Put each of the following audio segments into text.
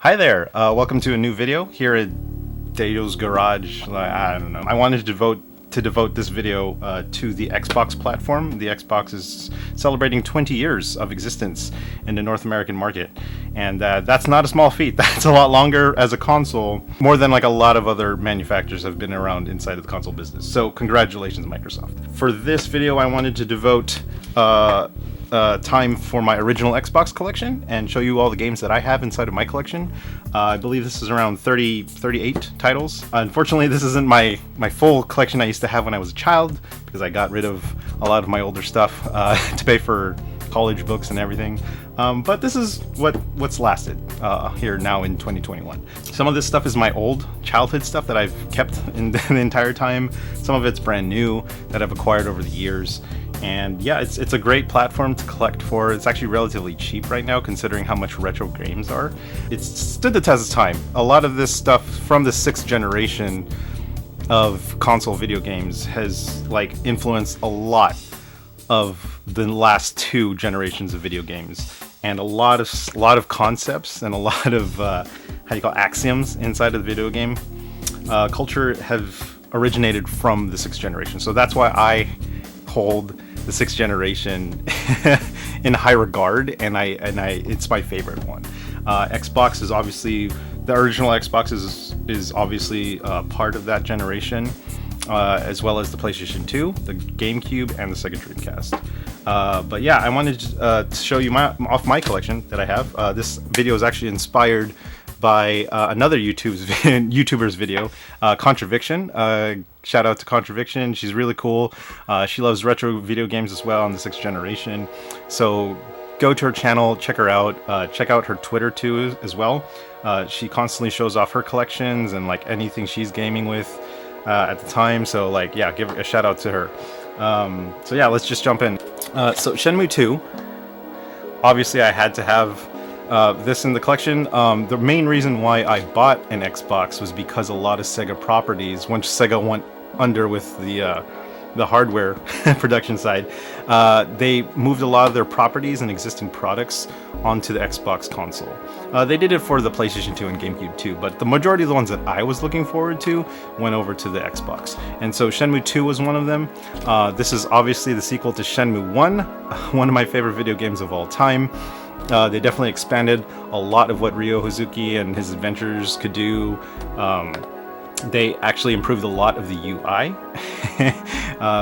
Hi there, welcome to a new video here at Dado's Garage. I don't know. I wanted to devote this video to the Xbox platform. The Xbox is celebrating 20 years of existence in the North American market, and that's not a small feat. That's a lot longer as a console, more than like a lot of other manufacturers have been around inside of the console business. So congratulations, Microsoft. For this video, I wanted to devote time for my original Xbox collection and show you all the games that I have inside of my collection. I believe this is around 38 titles. Unfortunately, this isn't my full collection I used to have when I was a child, because I got rid of a lot of my older stuff to pay for college books and everything. But this is what's lasted here now in 2021. Some of this stuff is my old childhood stuff that I've kept in the entire time. Some of it's brand new that I've acquired over the years. And yeah, it's a great platform to collect for. It's actually relatively cheap right now, considering how much retro games are. It's stood the test of time. A lot of this stuff from the 6th generation of console video games has like influenced a lot of the last 2 generations of video games, and a lot of concepts and a lot of axioms inside of the video game culture have originated from the 6th generation. So that's why I hold the 6th generation in high regard, and it's my favorite one. Xbox is obviously, the original Xbox is obviously part of that generation, as well as the PlayStation 2, the GameCube, and the Sega Dreamcast. But yeah, I wanted to show you off my collection that I have. This video is actually inspired by another YouTuber's video, CONTRAVICTION. Shout out to CONTRAVICTION. She's really cool. She loves retro video games as well on the 6th generation. So go to her channel, check her out. Check out her Twitter too as well. She constantly shows off her collections and like anything she's gaming with at the time. So like, yeah, give a shout out to her. So yeah, let's just jump in. So Shenmue II. Obviously, I had to have this in the collection. The main reason why I bought an Xbox was because a lot of Sega properties, once Sega went under with the hardware production side, they moved a lot of their properties and existing products onto the Xbox console. They did it for the PlayStation 2 and GameCube too, but the majority of the ones that I was looking forward to went over to the Xbox. And so Shenmue 2 was one of them. This is obviously the sequel to Shenmue 1, one of my favorite video games of all time. They definitely expanded a lot of what Ryo Hazuki and his adventures could do. They actually improved a lot of the UI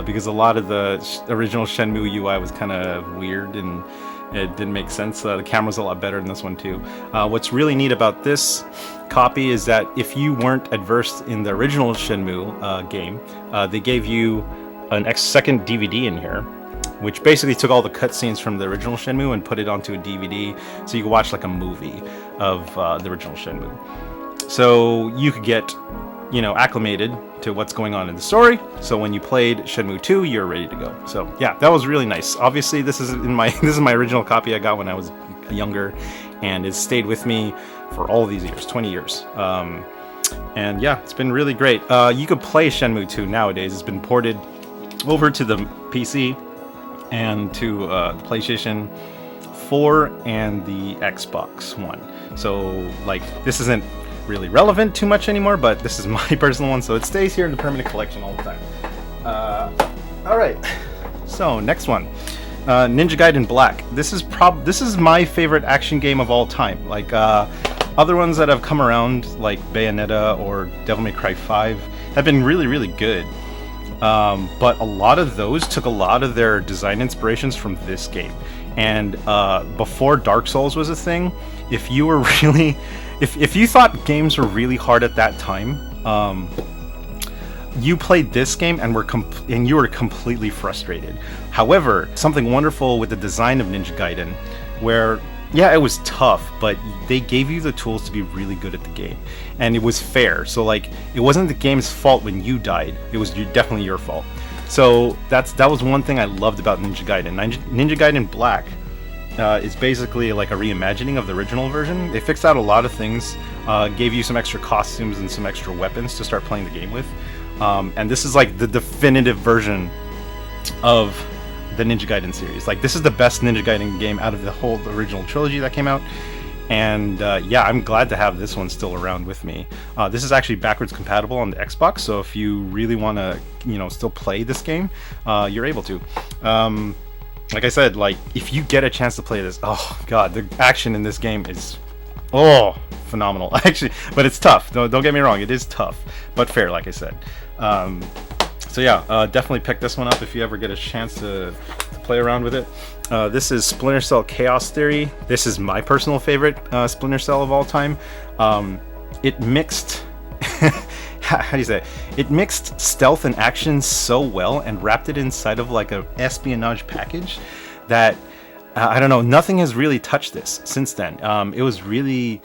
because a lot of the original Shenmue UI was kind of weird and it didn't make sense. The camera's a lot better in this one too. What's really neat about this copy is that if you weren't adversed in the original Shenmue game, they gave you an second DVD in here, which basically took all the cutscenes from the original Shenmue and put it onto a DVD, so you could watch like a movie of the original Shenmue. So you could get, acclimated to what's going on in the story. So when you played Shenmue 2, you're ready to go. So yeah, that was really nice. Obviously, this is my original copy I got when I was younger, and it's stayed with me for all these years, 20 years. And yeah, it's been really great. You could play Shenmue 2 nowadays. It's been ported over to the PC and to PlayStation 4 and the Xbox One. So like, this isn't really relevant too much anymore, but this is my personal one, so it stays here in the permanent collection all the time. All right, so next one, Ninja Gaiden Black. This is my favorite action game of all time. Like other ones that have come around, like Bayonetta or Devil May Cry 5, have been really, really good. But a lot of those took a lot of their design inspirations from this game. And before Dark Souls was a thing, if you were really, if you thought games were really hard at that time, you played this game and you were completely frustrated. However, something wonderful with the design of Ninja Gaiden, where yeah, it was tough, but they gave you the tools to be really good at the game, and it was fair. So like, it wasn't the game's fault when you died; it was definitely your fault. So that was one thing I loved about Ninja Gaiden. Ninja Gaiden Black is basically like a reimagining of the original version. They fixed out a lot of things, gave you some extra costumes and some extra weapons to start playing the game with, and this is like the definitive version of the Ninja Gaiden series. Like, this is the best Ninja Gaiden game out of the whole original trilogy that came out, And yeah, I'm glad to have this one still around with me. This is actually backwards compatible on the Xbox, so if you really want to, you know, still play this game, you're able to. Like I said, like, if you get a chance to play this, oh god, the action in this game is, oh, phenomenal. Actually, but it's tough. Don't get me wrong, it is tough, but fair, like I said. So yeah, definitely pick this one up if you ever get a chance to play around with it. This is Splinter Cell Chaos Theory. This is my personal favorite Splinter Cell of all time. It mixed how do you say it? It mixed stealth and action so well and wrapped it inside of like a espionage package that I don't know, nothing has really touched this since then. It was really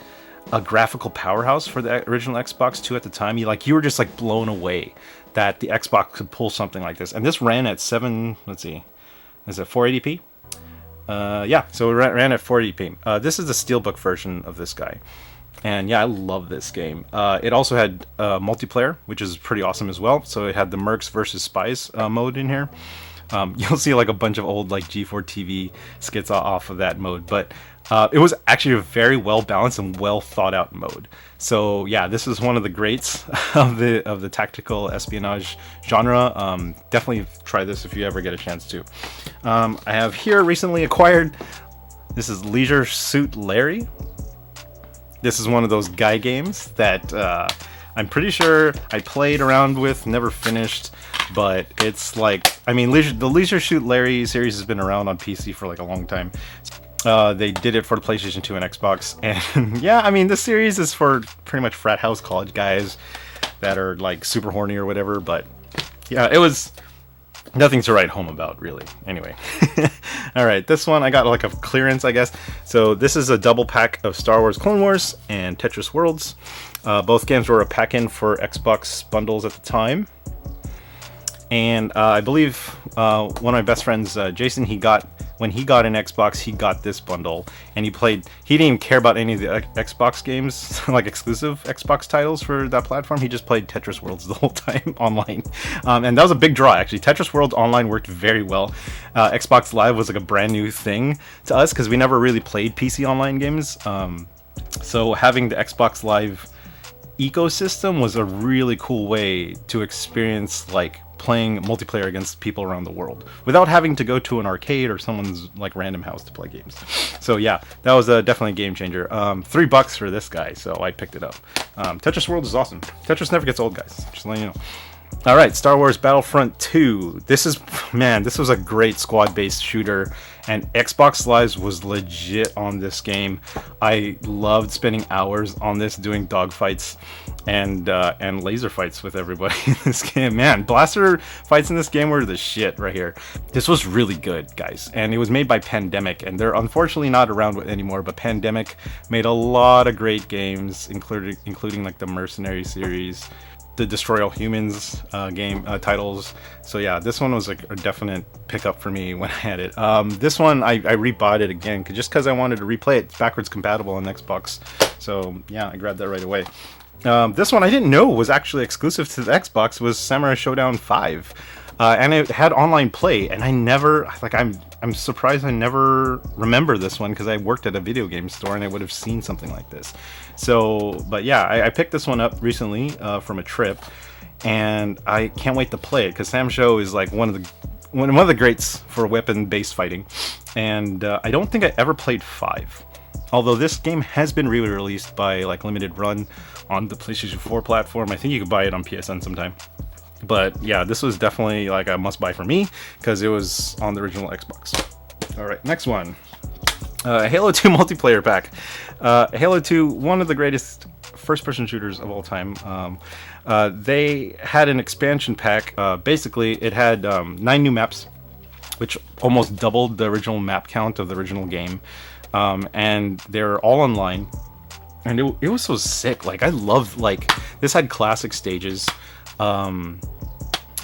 a graphical powerhouse for the original Xbox 2 at the time. You were just like blown away that the Xbox could pull something like this. And this ran at let's see, is it 480p? Yeah, so it ran at 480p. This is the Steelbook version of this guy. And yeah, I love this game. It also had multiplayer, which is pretty awesome as well. So it had the Mercs versus Spies mode in here. You'll see like a bunch of old like G4 TV skits off of that mode, but it was actually a very well balanced and well thought out mode. So yeah, this is one of the greats of the tactical espionage genre. Definitely try this if you ever get a chance to. I have here recently acquired. This is Leisure Suit Larry. This is one of those guy games that I'm pretty sure I played around with, never finished, but it's like, I mean, the Leisure Suit Larry series has been around on PC for like a long time. They did it for the PlayStation 2 and Xbox, and yeah, I mean, this series is for pretty much frat house college guys that are like super horny or whatever, but yeah, it was nothing to write home about, really. Anyway. Alright, this one I got like a clearance, I guess. So this is a double pack of Star Wars Clone Wars and Tetris Worlds. Both games were a pack-in for Xbox bundles at the time. And I believe one of my best friends, Jason, when he got an Xbox, he got this bundle, and he didn't even care about any of the Xbox games, like exclusive Xbox titles for that platform. He just played Tetris Worlds the whole time online. And that was a big draw, actually. Tetris World Online worked very well. Xbox Live was like a brand new thing to us, because we never really played PC online games. So having the Xbox Live ecosystem was a really cool way to experience like playing multiplayer against people around the world without having to go to an arcade or someone's like random house to play games. So yeah, that was definitely a game changer. $3 for this guy, so I picked it up. Tetris World is awesome. Tetris never gets old, guys, just letting you know. Alright, Star Wars Battlefront 2. This was a great squad-based shooter, and Xbox Live was legit on this game. I loved spending hours on this doing dogfights and laser fights with everybody in this game. Man, blaster fights in this game were the shit right here. This was really good, guys, and it was made by Pandemic, and they're unfortunately not around anymore, but Pandemic made a lot of great games, including like the Mercenary series, the Destroy All Humans game titles. So yeah, this one was like a definite pickup for me when I had it. This one I rebought it again just because I wanted to replay it. It's backwards compatible on Xbox, so yeah, I grabbed that right away. This one I didn't know was actually exclusive to the Xbox, was Samurai Shodown V, and it had online play, and I never, like, I'm surprised I never remember this one, because I worked at a video game store and I would have seen something like this. So, but yeah, I picked this one up recently from a trip, and I can't wait to play it, because Sam Show is like one of the greats for weapon-based fighting, and I don't think I ever played 5. Although this game has been re-released by like limited run on the PlayStation 4 platform. I think you could buy it on PSN sometime. But yeah, this was definitely like a must-buy for me, because it was on the original Xbox. Alright, next one. Halo 2 multiplayer pack. Halo 2, one of the greatest first-person shooters of all time. They had an expansion pack. Basically, it had 9 new maps, which almost doubled the original map count of the original game. And they're all online. And it was so sick. Like, I loved, like, this had classic stages.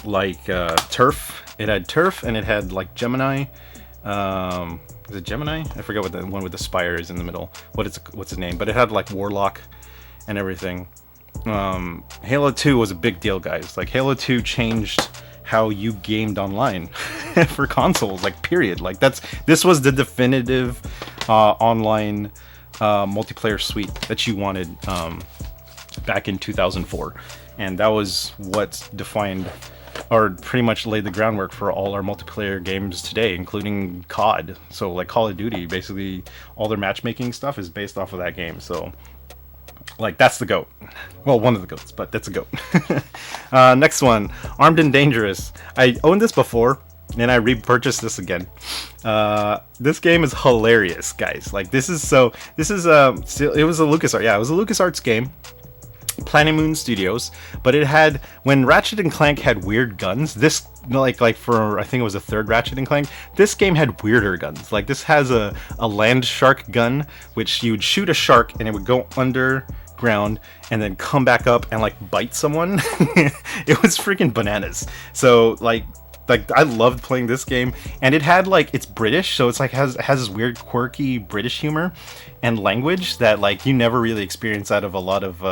Like Turf. It had Turf, and it had like Gemini. Is it Gemini? I forget what the one with the spire is in the middle. What's its name? But it had like Warlock and everything. Halo 2 was a big deal, guys. Like, Halo 2 changed how you gamed online for consoles. Like, period. Like, this was the definitive online multiplayer suite that you wanted back in 2004, and that was what defined or pretty much laid the groundwork for all our multiplayer games today, including COD. So like Call of Duty, basically all their matchmaking stuff is based off of that game. So like that's the GOAT. Well, one of the GOATs, but that's a GOAT. Next one, Armed and Dangerous. I owned this before and I repurchased this again. This game is hilarious, guys. Like it was a LucasArts. Yeah, it was a LucasArts game. Planet Moon Studios, but it had, when Ratchet and Clank had weird guns, this like for I think it was the third Ratchet and Clank, this game had weirder guns. Like this has a land shark gun, which you would shoot a shark and it would go underground and then come back up and like bite someone. It was freaking bananas. So like I loved playing this game, and it had like, it's British, so it's like has this weird quirky British humor and language that like you never really experience out of a lot of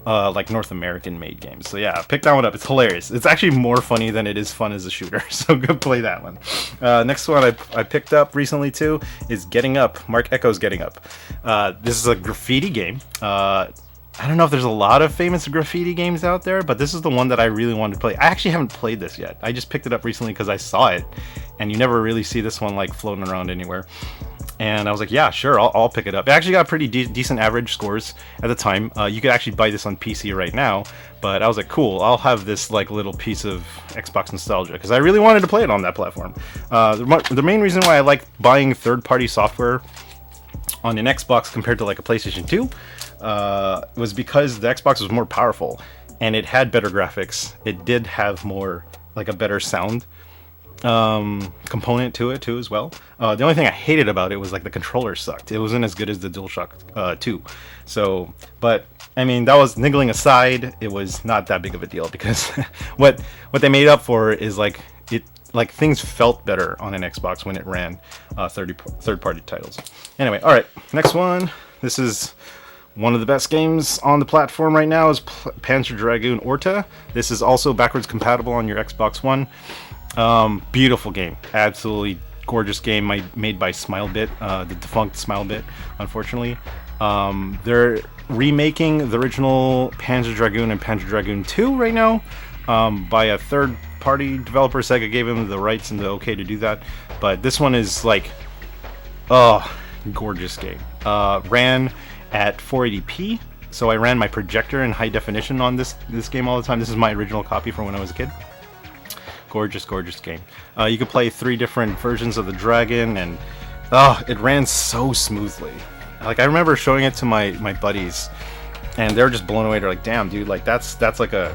like North American made games. So yeah, pick that one up. It's hilarious. It's actually more funny than it is fun as a shooter. So go play that one. Next one I picked up recently too is Getting Up. Marc Ecko's Getting Up. This is a graffiti game. I don't know if there's a lot of famous graffiti games out there, but this is the one that I really wanted to play. I actually haven't played this yet. I just picked it up recently because I saw it, and you never really see this one like floating around anywhere. And I was like, yeah, sure, I'll pick it up. It actually got pretty decent average scores at the time. You could actually buy this on PC right now, but I was like, cool, I'll have this like little piece of Xbox nostalgia because I really wanted to play it on that platform. The main reason why I like buying third-party software on an Xbox compared to like a PlayStation 2 was because the Xbox was more powerful and it had better graphics. It did have more, like a better sound component to it too as well. The only thing I hated about it was like the controller sucked. It wasn't as good as the DualShock 2. So, but I mean, that was niggling aside, it was not that big of a deal because what they made up for is like things felt better on an Xbox when it ran third-party titles. Anyway, all right, next one. This is one of the best games on the platform right now is Panzer Dragoon Orta. This is also backwards compatible on your Xbox One. Beautiful game, absolutely gorgeous game made by Smilebit, the defunct Smilebit, unfortunately. They're remaking the original Panzer Dragoon and Panzer Dragoon 2 right now by a third-party developer. Sega gave him the rights and the okay to do that, but this one is like, gorgeous game. Ran at 480p, so I ran my projector in high definition on this game all the time. This is my original copy from when I was a kid. Gorgeous game. You could play 3 different versions of the Dragon, and it ran so smoothly. Like I remember showing it to my buddies, and they were just blown away. They're like, "Damn, dude! Like that's an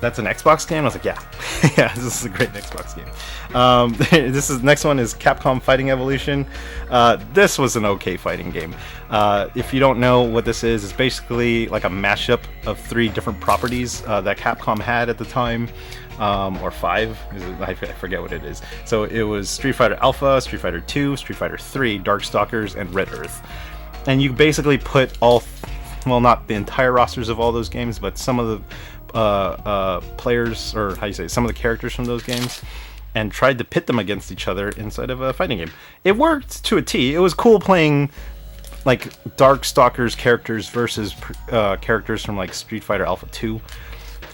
Xbox game." I was like, "Yeah, yeah, this is a great Xbox game." Next one is Capcom Fighting Evolution. This was an okay fighting game. If you don't know what this is, it's basically like a mashup of 3 different properties that Capcom had at the time. Or 5, I forget what it is. So it was Street Fighter Alpha, Street Fighter 2, Street Fighter 3, Darkstalkers, and Red Earth. And you basically put well, not the entire rosters of all those games, but some of the players, or some of the characters from those games, and tried to pit them against each other inside of a fighting game. It worked to a T. It was cool playing like Darkstalkers characters versus characters from like Street Fighter Alpha 2.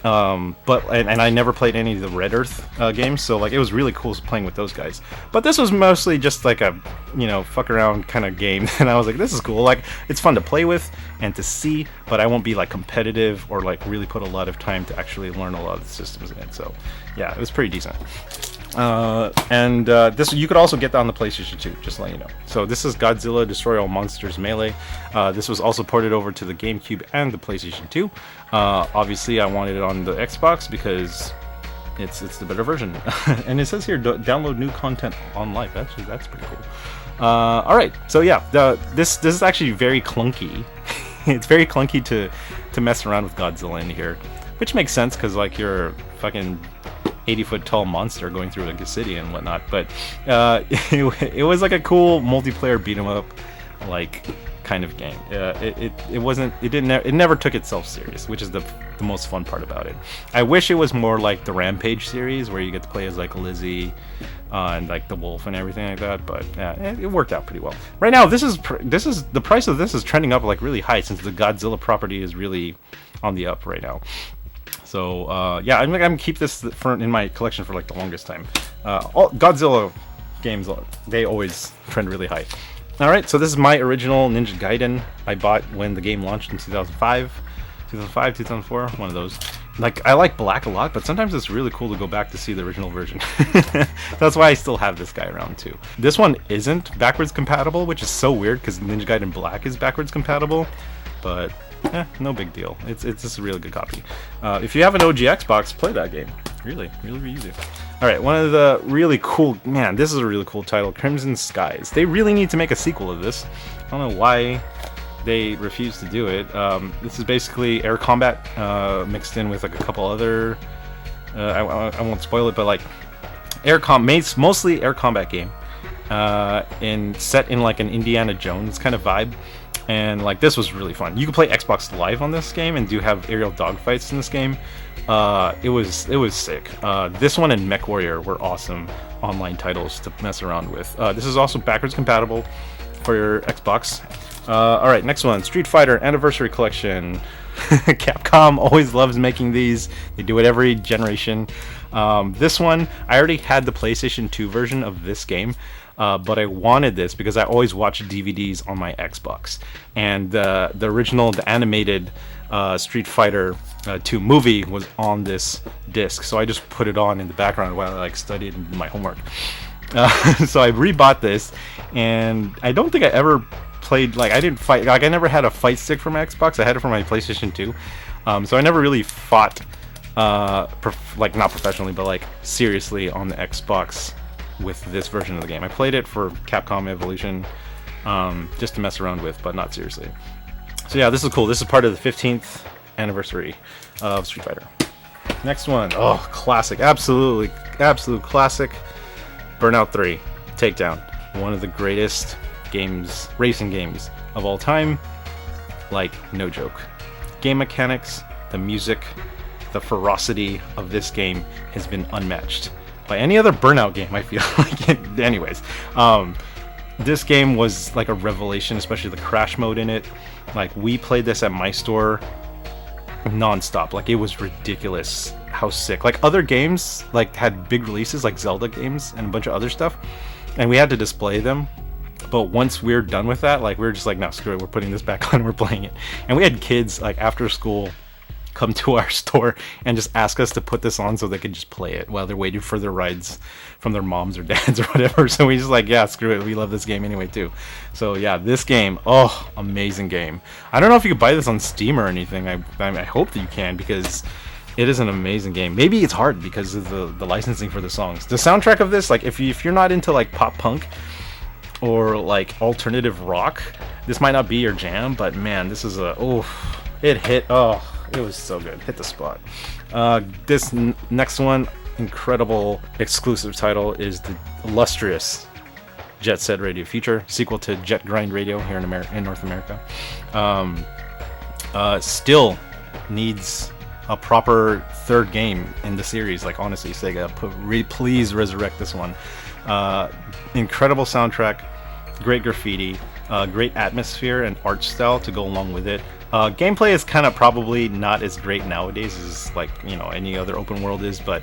But I never played any of the Red Earth games, so like it was really cool playing with those guys. But this was mostly just like a fuck around kind of game, and I was like, this is cool. Like it's fun to play with and to see, but I won't be like competitive or like really put a lot of time to actually learn a lot of the systems in it. So yeah, it was pretty decent. This you could also get that on the PlayStation 2, just to let you know. So this is Godzilla Destroy All Monsters Melee. This was also ported over to the GameCube and the PlayStation 2. Obviously I wanted it on the Xbox because it's the better version. And it says here, download new content on live. Actually, that's pretty cool. Alright, so yeah, this is actually very clunky. It's very clunky to mess around with Godzilla in here, which makes sense because like you're a fucking 80-foot tall monster going through like a city and whatnot. But it was like a cool multiplayer beat 'em up, like kind of game. It never took itself serious, which is the most fun part about it. I wish it was more like the Rampage series, where you get to play as like Lizzie and like the wolf and everything like that. But yeah, it worked out pretty well. Right now, this is the price of this is trending up like really high, since the Godzilla property is really on the up right now. So yeah, I'm gonna keep this in my collection for like the longest time. All Godzilla games, they always trend really high. Alright, so this is my original Ninja Gaiden I bought when the game launched in 2005, 2004, one of those. Like, I like black a lot, but sometimes it's really cool to go back to see the original version. That's why I still have this guy around too. This one isn't backwards compatible, which is so weird because Ninja Gaiden Black is backwards compatible, but no big deal. It's just a really good copy. If you have an OG Xbox, play that game. Really easy. Alright, one of the really cool... Man, this is a really cool title. Crimson Skies. They really need to make a sequel of this. I don't know why they refuse to do it. This is basically air combat mixed in with like a couple other... I won't spoil it, but like... mostly air combat game. Set in like an Indiana Jones kind of vibe. And like, this was really fun. You can play Xbox Live on this game and do have aerial dogfights in this game. It was sick. This one and MechWarrior were awesome online titles to mess around with. This is also backwards compatible for your Xbox. Alright, next one, Street Fighter Anniversary Collection. Capcom always loves making these. They do it every generation. This one, I already had the PlayStation 2 version of this game. But I wanted this because I always watch DVDs on my Xbox, and the original, the animated Street Fighter 2 movie was on this disc, so I just put it on in the background while I like studied and did my homework. So I rebought this, and I don't think I ever played, like, I didn't fight, like, I never had a fight stick for my Xbox. I had it for my PlayStation 2, so I never really fought, like, not professionally, but like seriously on the Xbox with this version of the game. I played it for Capcom Evolution, just to mess around with, but not seriously. So yeah, this is cool. This is part of the 15th anniversary of Street Fighter. Next one, oh, classic, absolute classic. Burnout 3, Takedown, one of the greatest games, racing games of all time. Like, no joke. Game mechanics, the music, the ferocity of this game has been unmatched by any other Burnout game, I feel like. Anyways, this game was like a revelation, especially the crash mode in it. Like, we played this at my store non-stop. Like, it was ridiculous how sick. Like, other games like had big releases, like Zelda games and a bunch of other stuff, and we had to display them. But once we're done with that, like, we were just like, no, screw it, we're putting this back on and we're playing it. And we had kids like after school come to our store and just ask us to put this on so they could just play it while they're waiting for their rides from their moms or dads or whatever. So we just like, yeah, screw it, we love this game anyway too. So yeah, this game, oh, amazing game. I don't know if you could buy this on Steam or anything. I hope that you can, because it is an amazing game. Maybe it's hard because of the licensing for the songs. The soundtrack of this, like, if you're not into like pop punk or like alternative rock, this might not be your jam, but man, this is it hit. Oh, it was so good. Hit the spot. This next one, incredible exclusive title, is the illustrious Jet Set Radio Future, sequel to Jet Grind Radio here in North America. Still needs a proper third game in the series. Like, honestly, Sega, please resurrect this one. Incredible soundtrack, great graffiti, great atmosphere and art style to go along with it. Gameplay is kind of probably not as great nowadays as, like, you know, any other open world is, but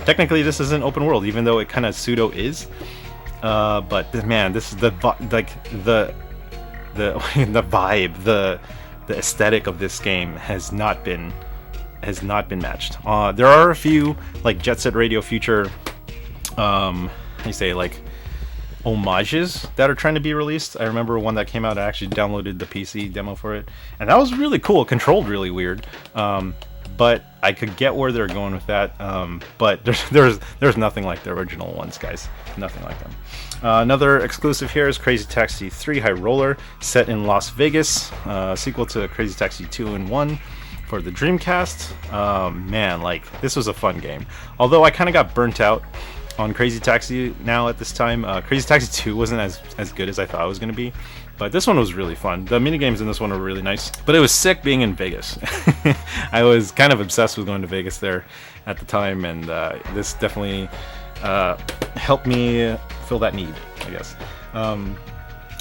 technically this isn't open world, even though it kind of pseudo is. But man, this is the vibe, the aesthetic of this game has not been matched. There are a few like Jet Set Radio Future, how you say, like, homages that are trying to be released. I remember one that came out. I actually downloaded the PC demo for it, and that was really cool. Controlled really weird, but I could get where they're going with that. But there's nothing like the original ones, guys. Nothing like them. Another exclusive here is Crazy Taxi 3 High Roller, set in Las Vegas, sequel to Crazy Taxi 2 and 1 for the Dreamcast. Man, like, this was a fun game. Although I kind of got burnt out on Crazy Taxi now at this time. Crazy Taxi 2 wasn't as good as I thought it was going to be. But this one was really fun. The minigames in this one were really nice. But it was sick being in Vegas. I was kind of obsessed with going to Vegas there at the time, and this definitely helped me fill that need, I guess.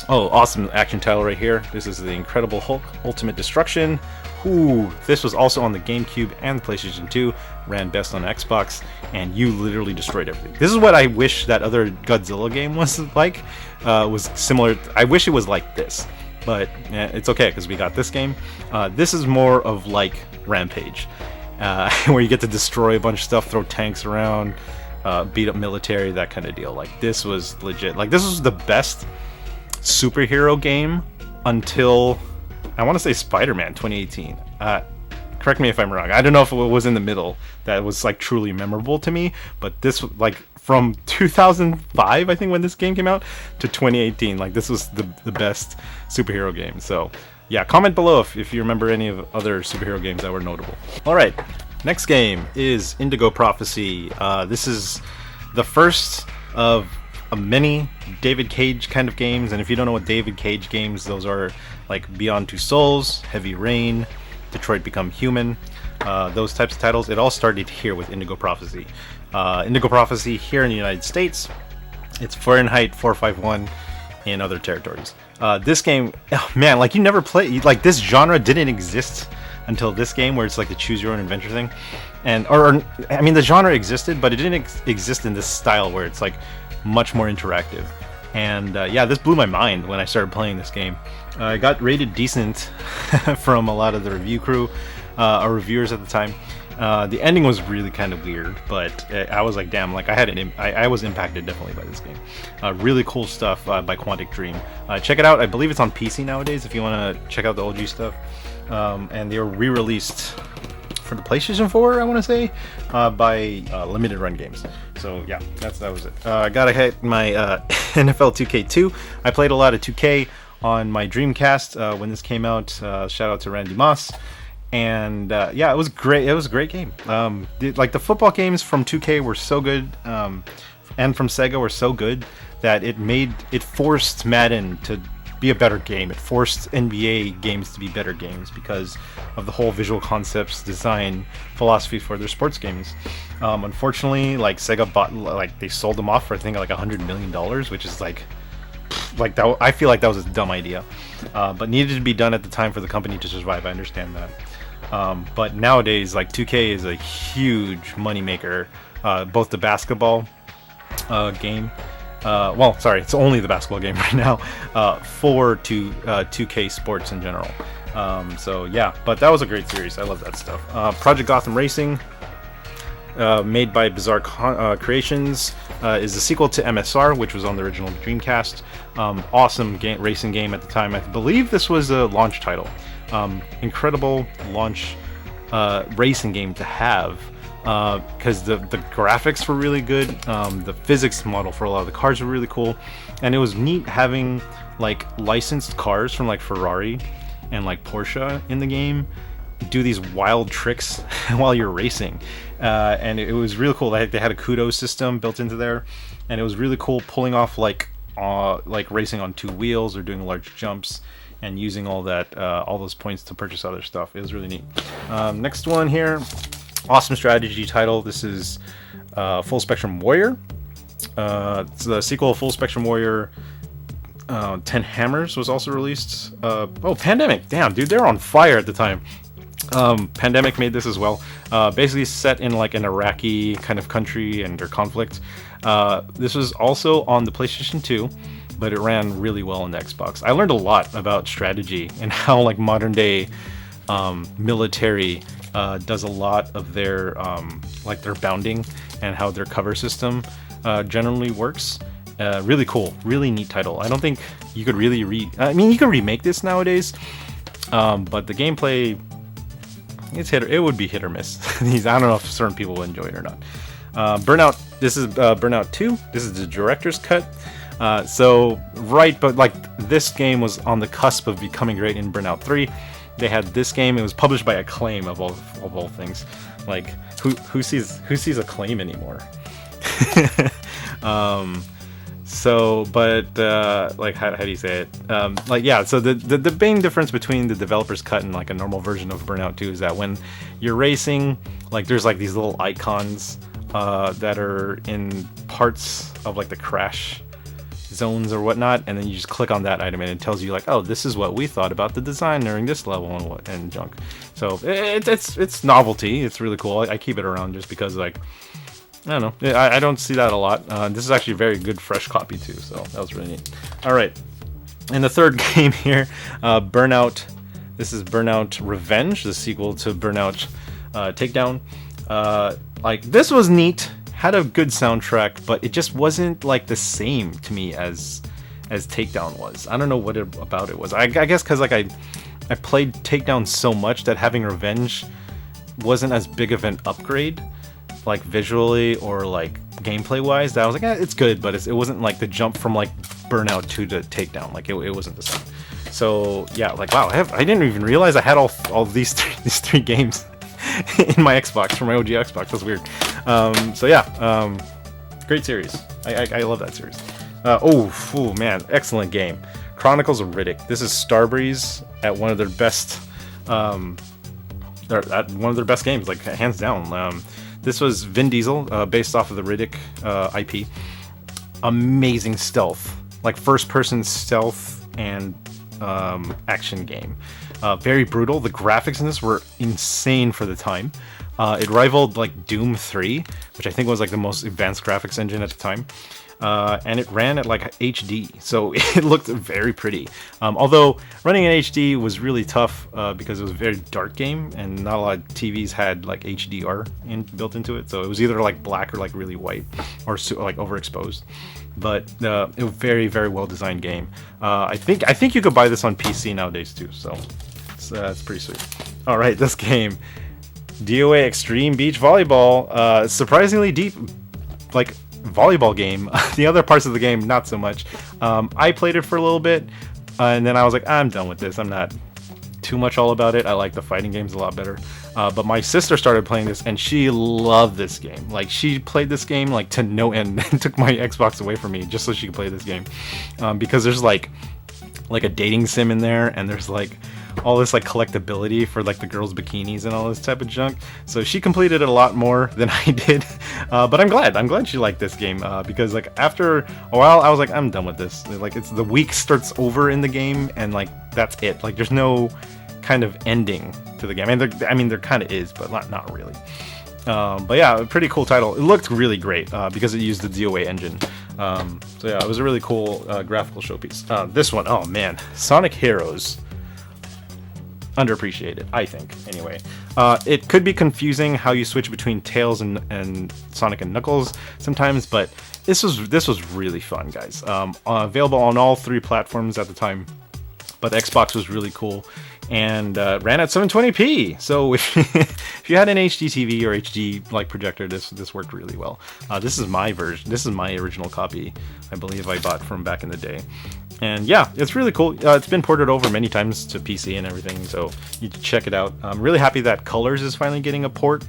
Oh, awesome action title right here. This is the Incredible Hulk Ultimate Destruction. Ooh, this was also on the GameCube and the PlayStation 2, ran best on Xbox, and you literally destroyed everything. This is what I wish that other Godzilla game was like, was similar. I wish it was like this, but it's okay because we got this game. This is more of like Rampage, where you get to destroy a bunch of stuff, throw tanks around, beat up military, that kind of deal. Like, this was legit. Like, this was the best superhero game until, I want to say, Spider-Man 2018. Correct me if I'm wrong. I don't know if it was in the middle that was like truly memorable to me, but this, like, from 2005, I think, when this game came out, to 2018, like, this was the best superhero game. So yeah, comment below if you remember any of other superhero games that were notable. All right, next game is Indigo Prophecy. This is the first of many David Cage kind of games, and if you don't know what David Cage games, those are like Beyond Two Souls, Heavy Rain, Detroit Become Human, those types of titles. It all started here with Indigo Prophecy. Indigo Prophecy here in the United States, it's Fahrenheit 451 in other territories. This game, oh man, like, you never play, like, this genre didn't exist until this game, where it's like the choose your own adventure thing. And or I mean, the genre existed, but it didn't exist in this style where it's like much more interactive. And yeah, this blew my mind when I started playing this game. I got rated decent from a lot of the review crew, or reviewers at the time. The ending was really kind of weird, but I was like, damn, like, I was impacted definitely by this game. Really cool stuff by Quantic Dream. Check it out. I believe it's on PC nowadays if you want to check out the OG stuff. And they were re-released for the PlayStation 4, I want to say, by Limited Run Games. So yeah, that was it. I gotta hit my NFL 2K2. I played a lot of 2K on my Dreamcast when this came out. Shout out to Randy Moss. And yeah, it was great. It was a great game. Like, the football games from 2K were so good, and from Sega were so good that it forced Madden to be a better game. It forced NBA games to be better games because of the whole visual concepts, design, philosophy for their sports games. Unfortunately, like, Sega bought, like, they sold them off for, I think, like $100 million, which is like that. I feel like that was a dumb idea, but needed to be done at the time for the company to survive. I understand that. But nowadays, like, 2K is a huge moneymaker. Both the basketball game, well, sorry, it's only the basketball game right now, for 2K Sports in general. So yeah, but that was a great series. I love that stuff. Project Gotham Racing, made by Bizarre Creations, is the sequel to MSR, which was on the original Dreamcast. Awesome racing game at the time. I believe this was a launch title. Incredible launch racing game to have, because the graphics were really good. The physics model for a lot of the cars were really cool, and it was neat having, like, licensed cars from, like, Ferrari and, like, Porsche in the game do these wild tricks while you're racing, and it was really cool. They had a kudos system built into there, and it was really cool pulling off like racing on two wheels or doing large jumps and using all those points to purchase other stuff. It was really neat. Next one here, awesome strategy title. This is Full Spectrum Warrior. It's the sequel of Full Spectrum Warrior. 10 Hammers was also released. Oh, Pandemic, damn, dude, they're on fire at the time. Pandemic made this as well. Basically set in, like, an Iraqi kind of country and their conflict. This was also on the PlayStation 2, but it ran really well on the Xbox. I learned a lot about strategy and how, like, modern day military does a lot of their like, their bounding and how their cover system generally works. Really cool, really neat title. I don't think you could really I mean, you can remake this nowadays, but the gameplay, it would be hit or miss. I don't know if certain people will enjoy it or not. Burnout. This is Burnout 2. This is the director's cut. But like, this game was on the cusp of becoming great in Burnout 3. They had this game. It was published by Acclaim of all things. Like, who sees Acclaim anymore? So, but like how do you say it? Like yeah, so the main difference between the developer's cut and like a normal version of Burnout 2 is that when you're racing, like there's like these little icons that are in parts of like the crash zones or whatnot, and then you just click on that item and it tells you like, oh, this is what we thought about the design during this level and junk. So it's novelty. It's really cool. I keep it around just because like, I don't know. I don't see that a lot. This is actually a very good fresh copy too, so that was really neat. All right, and the third game here, Burnout. This is Burnout Revenge, the sequel to Burnout Takedown. Like this was neat, had a good soundtrack, but it just wasn't like the same to me as Takedown was. I don't know what about it was. I guess because like I played Takedown so much that having Revenge wasn't as big of an upgrade, like visually or like gameplay wise, that I was like, it's good, but it wasn't like the jump from like Burnout 2 to Takedown. Like it wasn't the same. So yeah, like wow, I didn't even realize I had all these three games in my Xbox from my OG Xbox. That's weird. So yeah, great series. I love that series. Oh man, excellent game. Chronicles of Riddick. This is Starbreeze at one of their best, at one of their best games, like hands down. This was Vin Diesel, based off of the Riddick IP. Amazing stealth, like first-person stealth and action game. Very brutal. The graphics in this were insane for the time. It rivaled like Doom 3, which I think was like the most advanced graphics engine at the time. And it ran at like HD, so it looked very pretty. Although running in HD was really tough because it was a very dark game, and not a lot of TVs had like HDR built into it. So it was either like black or like really white, or like overexposed. But it was very, very well designed game. I think you could buy this on PC nowadays too. So it's pretty sweet. All right, this game, DOA Xtreme Beach Volleyball, surprisingly deep, like volleyball game. The other parts of the game, not so much. I played it for a little bit, and then I was like, I'm done with this. I'm not too much all about it. I like the fighting games a lot better. But my sister started playing this, and she loved this game. Like, she played this game like to no end, and took my Xbox away from me just so she could play this game. Because there's like a dating sim in there, and there's like all this like collectability for like the girls' bikinis and all this type of junk. So she completed it a lot more than I did. But I'm glad she liked this game, because like after a while I was like, I'm done with this. Like, it's the week starts over in the game, and like that's it. Like, there's no kind of ending to the game. I mean there kind of is, but not really. But yeah, a pretty cool title. It looked really great because it used the DOA engine. So yeah, it was a really cool graphical showpiece. This one, oh man, Sonic Heroes. Underappreciated, I think, anyway. It could be confusing how you switch between Tails and Sonic and Knuckles sometimes, but this was really fun, guys. Available on all three platforms at the time, but Xbox was really cool, and ran at 720p. So if you had an HD TV or HD like projector, this worked really well. This is my version. This is my original copy. I believe I bought from back in the day. And yeah, it's really cool. It's been ported over many times to PC and everything, so you can check it out. I'm really happy that Colors is finally getting a port.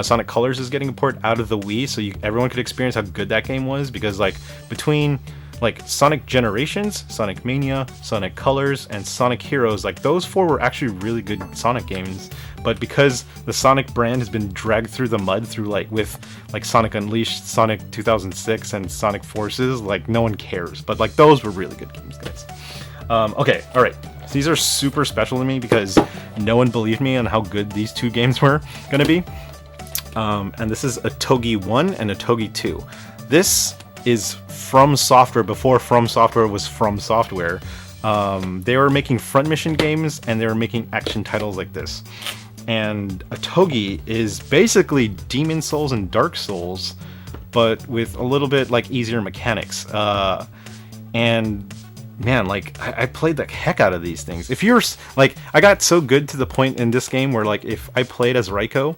Sonic Colors is getting a port out of the Wii, so everyone could experience how good that game was, because like between like Sonic Generations, Sonic Mania, Sonic Colors, and Sonic Heroes, like those four were actually really good Sonic games. But because the Sonic brand has been dragged through the mud with Sonic Unleashed, Sonic 2006, and Sonic Forces, like no one cares. But like those were really good games, guys. Okay, all right. So these are super special to me because no one believed me on how good these two games were gonna be. And this is Otogi 1 and Otogi 2. This is From Software before From Software was From Software. They were making front mission games, and they were making action titles like this. And Otogi is basically Demon Souls and Dark Souls, but with a little bit like easier mechanics. And man, like I played the heck out of these things. If you're like, I got so good to the point in this game where like if I played as Raiko,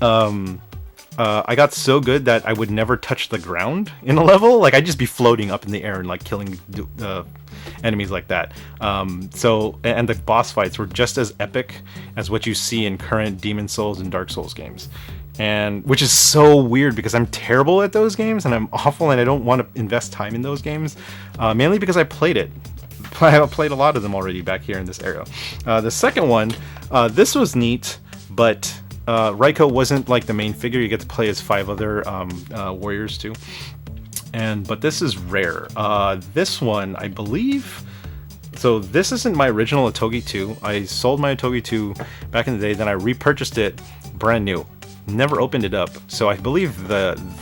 I got so good that I would never touch the ground in a level. Like I'd just be floating up in the air and like killing enemies like that. And the boss fights were just as epic as what you see in current Demon Souls and Dark Souls games. and which is so weird because I'm terrible at those games and I'm awful and I don't want to invest time in those games, mainly because I played it. I played a lot of them already back here in this era. The second one, this was neat, but Raiko wasn't like the main figure. You get to play as 5 other warriors too. But this is rare. This one, I believe. So this isn't my original Otogi 2. I sold my Otogi 2 back in the day, then I repurchased it brand new. Never opened it up. So I believe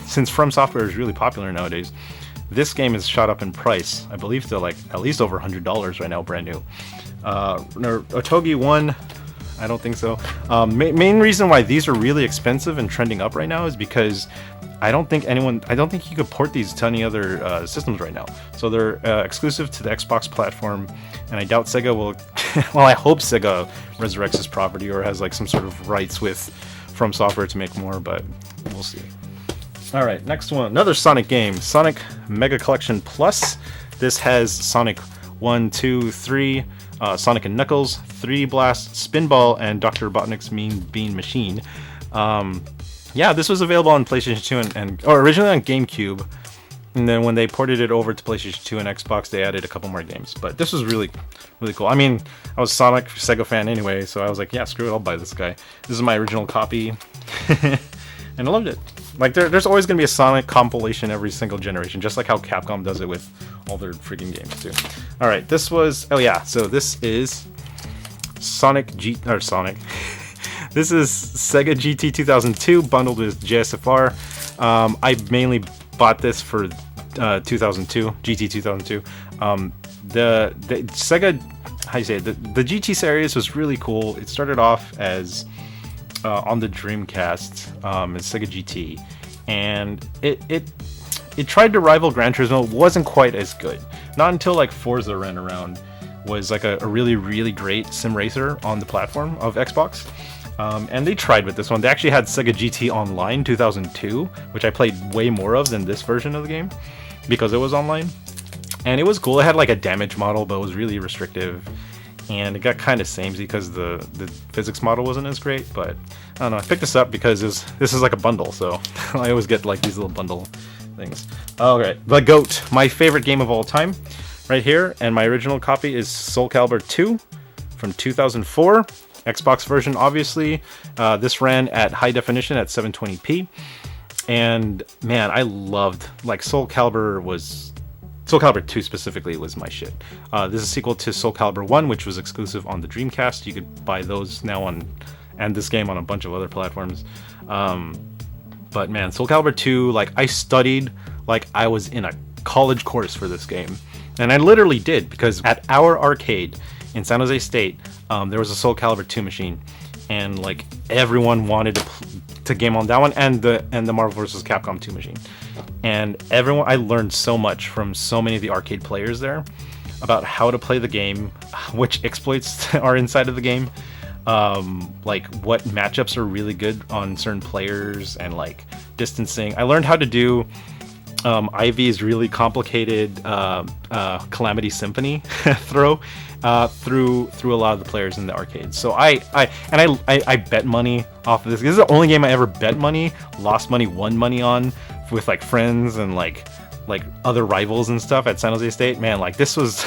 since From Software is really popular nowadays, this game is shot up in price. I believe to like at least over $100 right now, brand new. Otogi 1, I don't think so. Main reason why these are really expensive and trending up right now is because I don't think you could port these to any other systems right now. So they're exclusive to the Xbox platform, and I doubt Sega will. Well, I hope Sega resurrects this property or has like some sort of rights with From Software to make more, but we'll see. All right, next one, another Sonic game, Sonic Mega Collection Plus. This has Sonic 1, 2, 3, Sonic and Knuckles, 3 Blast, Spinball, and Dr. Robotnik's Mean Bean Machine. Yeah, this was available on PlayStation 2 or originally on GameCube, and then when they ported it over to PlayStation 2 and Xbox, they added a couple more games. But this was really, really cool. I mean, I was a Sonic Sega fan anyway, so I was like, yeah, screw it, I'll buy this guy. This is my original copy, and I loved it. Like, there's always going to be a Sonic compilation every single generation, just like how Capcom does it with all their freaking games, too. Alright, this was... Oh, yeah, so this is Sonic. This is Sega GT 2002, bundled with JSFR. I mainly bought this for 2002, GT 2002. The Sega... How do you say it? The GT series was really cool. It started off as... on the Dreamcast, as Sega GT, and it tried to rival Gran Turismo. It wasn't quite as good. Not until like Forza ran around was like a really, really great sim racer on the platform of Xbox. And they tried with this one. They actually had Sega GT Online 2002, which I played way more of than this version of the game because it was online. And it was cool. It had like a damage model, but it was really restrictive. And it got kind of samey because the physics model wasn't as great, but I don't know. I picked this up because this is like a bundle, so I always get like these little bundle things. Alright, The GOAT, my favorite game of all time, right here, and my original copy is Soul Calibur II from 2004, Xbox version obviously. This ran at high definition at 720p, and man, I loved, like, Soul Calibur 2 specifically was my shit. This is a sequel to Soul Calibur 1, which was exclusive on the Dreamcast. You could buy those now and this game on a bunch of other platforms. But man, Soul Calibur 2, like, I studied like I was in a college course for this game. And I literally did, because at our arcade in San Jose State, there was a Soul Calibur 2 machine. And like everyone wanted to game on that one and the Marvel vs. Capcom 2 machine. And I learned so much from so many of the arcade players there about how to play the game, which exploits are inside of the game, like what matchups are really good on certain players, and like distancing. I learned how to do Ivy's really complicated Calamity Symphony throw through a lot of the players in the arcade. So I bet money off of this. This is the only game I ever bet money, lost money, won money on with like friends and like other rivals and stuff at San Jose State. Man, like this was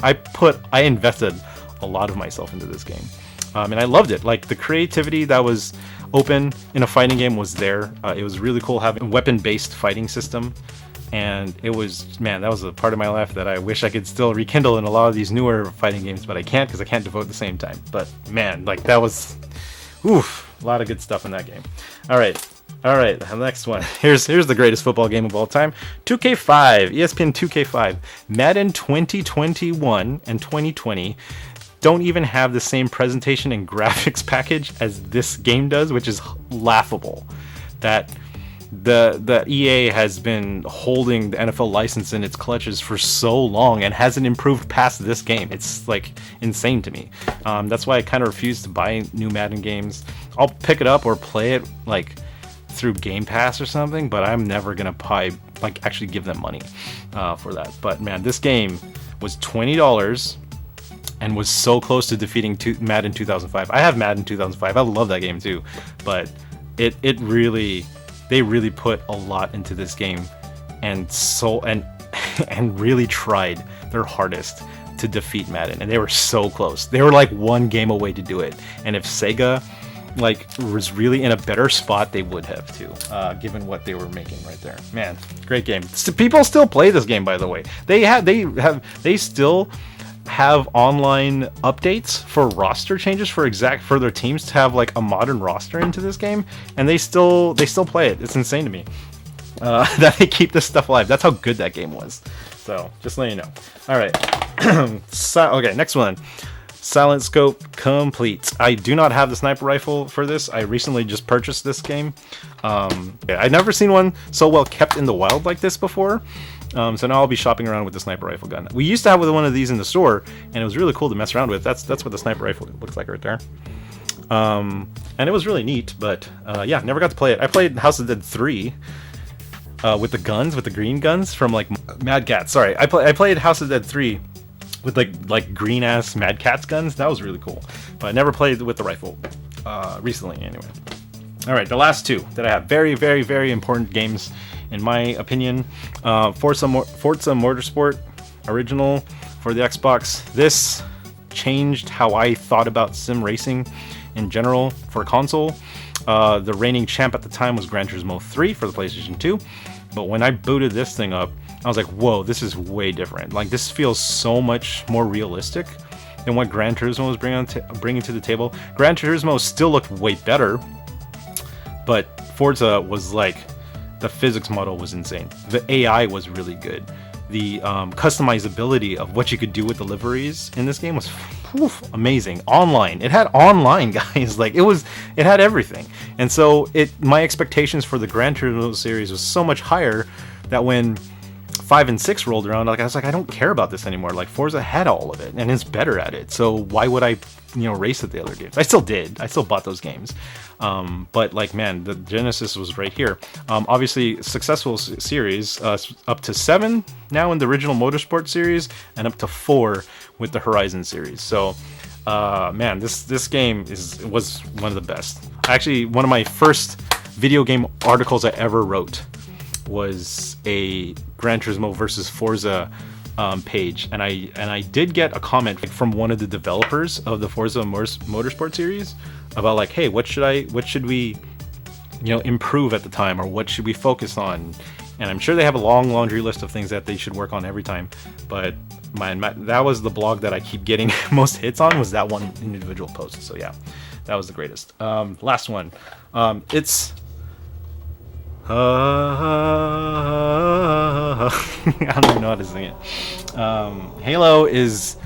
I invested a lot of myself into this game, and I loved it. Like the creativity that was open in a fighting game was there. It was really cool having a weapon-based fighting system, and it was, man, that was a part of my life that I wish I could still rekindle in a lot of these newer fighting games, but I can't because I can't devote the same time. But man, like that was, oof, a lot of good stuff in that game. All right, the next one. Here's the greatest football game of all time. 2K5, ESPN 2K5. Madden 2021 and 2020 don't even have the same presentation and graphics package as this game does, which is laughable. That the EA has been holding the NFL license in its clutches for so long and hasn't improved past this game. It's like insane to me. That's why I kind of refuse to buy new Madden games. I'll pick it up or play it like through Game Pass or something, but I'm never gonna actually give them money for that. But man, this game was $20 and was so close to defeating Madden 2005. I have Madden 2005. I love that game too, but it really, they really put a lot into this game, and and really tried their hardest to defeat Madden, and they were so close. They were like one game away to do it, and if Sega like was really in a better spot, they would have too, given what they were making right there. Man, great game. People still play this game, by the way. They still have online updates for roster changes for their teams to have like a modern roster into this game, and they still play it. It's insane to me that they keep this stuff alive. That's how good that game was. So just letting you know. All right. Okay, next one. Silent Scope Complete. I do not have the sniper rifle for this. I recently just purchased this game. I've never seen one so well kept in the wild like this before. So now I'll be shopping around with the sniper rifle gun. We used to have one of these in the store, and it was really cool to mess around with. That's what the sniper rifle looks like right there. And it was really neat, but yeah, never got to play it. I played House of the Dead 3 with the guns, with the green guns from like Mad Catz. Sorry, I played House of the Dead 3 with like green ass Mad Catz guns. That was really cool, but I never played with the rifle recently anyway. All right, the last two that I have, very, very, very important games in my opinion. Forza Motorsport original for the Xbox. This changed how I thought about sim racing in general for console. The reigning champ at the time was Gran Turismo 3 for the PlayStation 2, but when I booted this thing up, I was like, whoa, this is way different. Like, this feels so much more realistic than what Gran Turismo was bringing to the table. Gran Turismo still looked way better, but Forza was like, the physics model was insane. The AI was really good. The customizability of what you could do with the liveries in this game was amazing. Online, it had online, guys. Like, it had everything. And so my expectations for the Gran Turismo series was so much higher that when 5 and 6 rolled around, like, I was like, I don't care about this anymore. Like, Forza had all of it and is better at it, so why would I race at the other games? I still did. I still bought those games, but like, man, the Genesis was right here. Obviously successful series, up to 7 now in the original Motorsport series, and up to 4 with the Horizon series. So man, this game was one of the best. Actually, one of my first video game articles I ever wrote was a Gran Turismo versus Forza page, and I did get a comment from one of the developers of the Forza Motorsport series about like, hey, what should we improve at the time, or what should we focus on? And I'm sure they have a long laundry list of things that they should work on every time, but that was the blog that I keep getting most hits on, was that one individual post. So yeah, that was the greatest. Last one. It's I don't even know how to sing it. Halo is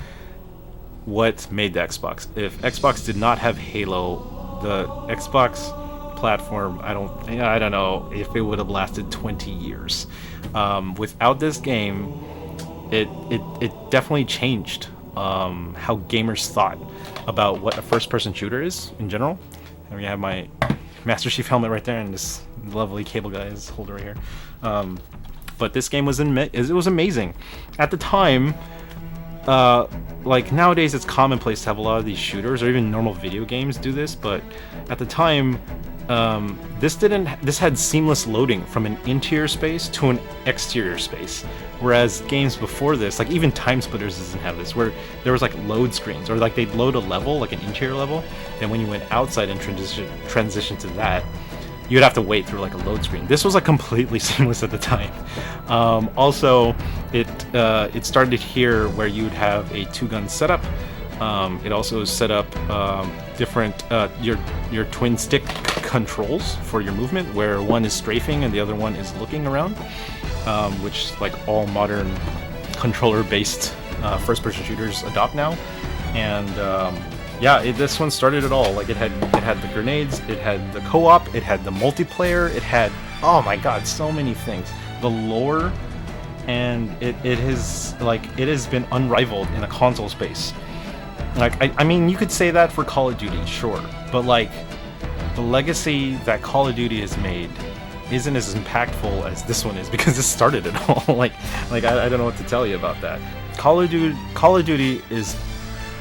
what made the Xbox. If Xbox did not have Halo, the Xbox platform, I don't know if it would have lasted 20 years. Without this game, it definitely changed how gamers thought about what a first-person shooter is in general. And we have my Master Chief helmet right there, and this lovely cable guy's holder right here. But this game was amazing at the time. Like, nowadays it's commonplace to have a lot of these shooters, or even normal video games do this, but at the time, this had seamless loading from an interior space to an exterior space, whereas games before this, like even Time Splitters, doesn't have this, where there was like load screens, or like they'd load a level, like an interior level, then when you went outside and transition to that, you'd have to wait through like a load screen. This was like completely seamless at the time. Also, it started here where you'd have a 2-gun setup. It also set up different your twin stick controls for your movement, where one is strafing and the other one is looking around, which like all modern controller-based first-person shooters adopt now. And yeah, this one started it all. Like, it had the grenades, it had the co-op, it had the multiplayer, it had, oh my god, so many things. The lore, and it has been unrivaled in a console space. Like, I mean, you could say that for Call of Duty, sure, but like, the legacy that Call of Duty has made isn't as impactful as this one is, because it started it all. like I don't know what to tell you about that. Call of Duty is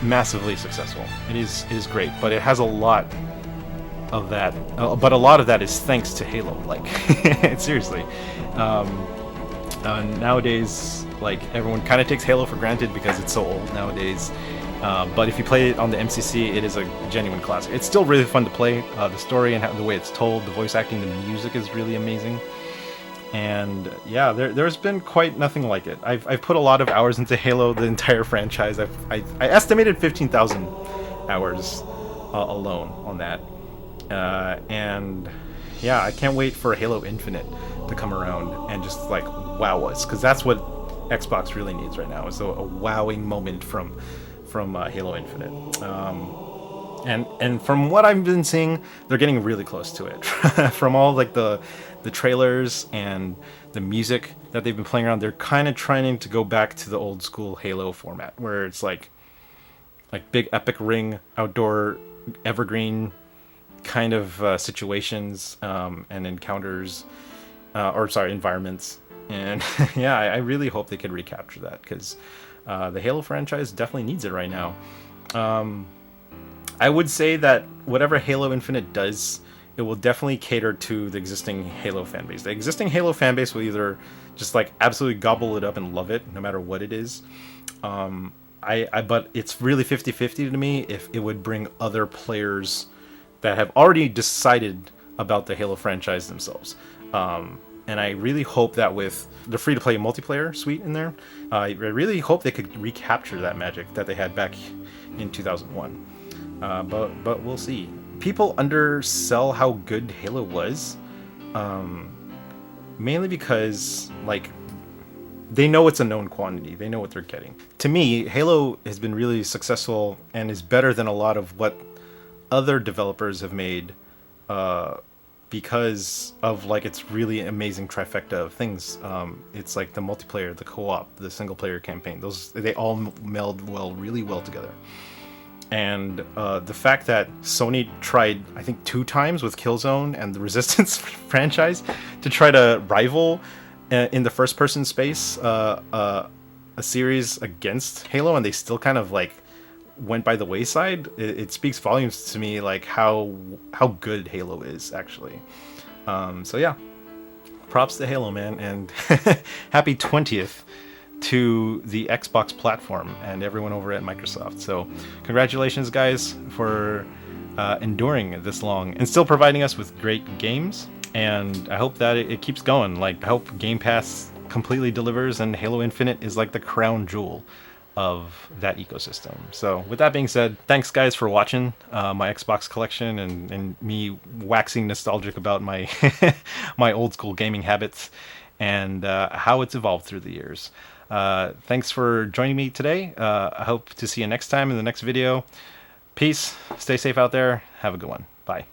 massively successful. It is great, but it has a lot of that, but a lot of that is thanks to Halo. Like, seriously. Nowadays, like, everyone kind of takes Halo for granted because it's so old nowadays. But if you play it on the MCC, it is a genuine classic. It's still really fun to play. The story and the way it's told, the voice acting, the music is really amazing. And yeah, there's been quite nothing like it. I've put a lot of hours into Halo, the entire franchise. I estimated 15,000 hours alone on that. And yeah, I can't wait for Halo Infinite to come around and just like wow us, because that's what Xbox really needs right now, is a wowing moment from Halo Infinite. And from what I've been seeing, they're getting really close to it. From all like the trailers and the music that they've been playing around, they're kind of trying to go back to the old school Halo format, where it's like big epic ring, outdoor, evergreen kind of situations and encounters, environments. And yeah, I really hope they could recapture that, because the Halo franchise definitely needs it right now. I would say that whatever Halo Infinite does, it will definitely cater to the existing Halo fanbase. The existing Halo fanbase will either just like absolutely gobble it up and love it, no matter what it is. But it's really 50-50 to me if it would bring other players that have already decided about the Halo franchise themselves. And I really hope that with the free-to-play multiplayer suite in there, I really hope they could recapture that magic that they had back in 2001. But we'll see. People undersell how good Halo was, mainly because like they know it's a known quantity. They know what they're getting. To me, Halo has been really successful and is better than a lot of what other developers have made, because of like its really amazing trifecta of things. It's like the multiplayer, the co-op, the single player campaign. They all meld really well together. And the fact that Sony tried, I think, 2 times with Killzone and the Resistance franchise to try to rival in the first-person space a series against Halo, and they still kind of like went by the wayside. It speaks volumes to me, like how good Halo is actually. So yeah, props to Halo, man, and happy 20th to the Xbox platform and everyone over at Microsoft. So congratulations, guys, for enduring this long and still providing us with great games. And I hope that it keeps going. Like, I hope Game Pass completely delivers and Halo Infinite is like the crown jewel of that ecosystem. So with that being said, thanks guys for watching my Xbox collection and me waxing nostalgic about my my old school gaming habits and how it's evolved through the years. Thanks for joining me today. I hope to see you next time in the next video. Peace. Stay safe out there. Have a good one. Bye.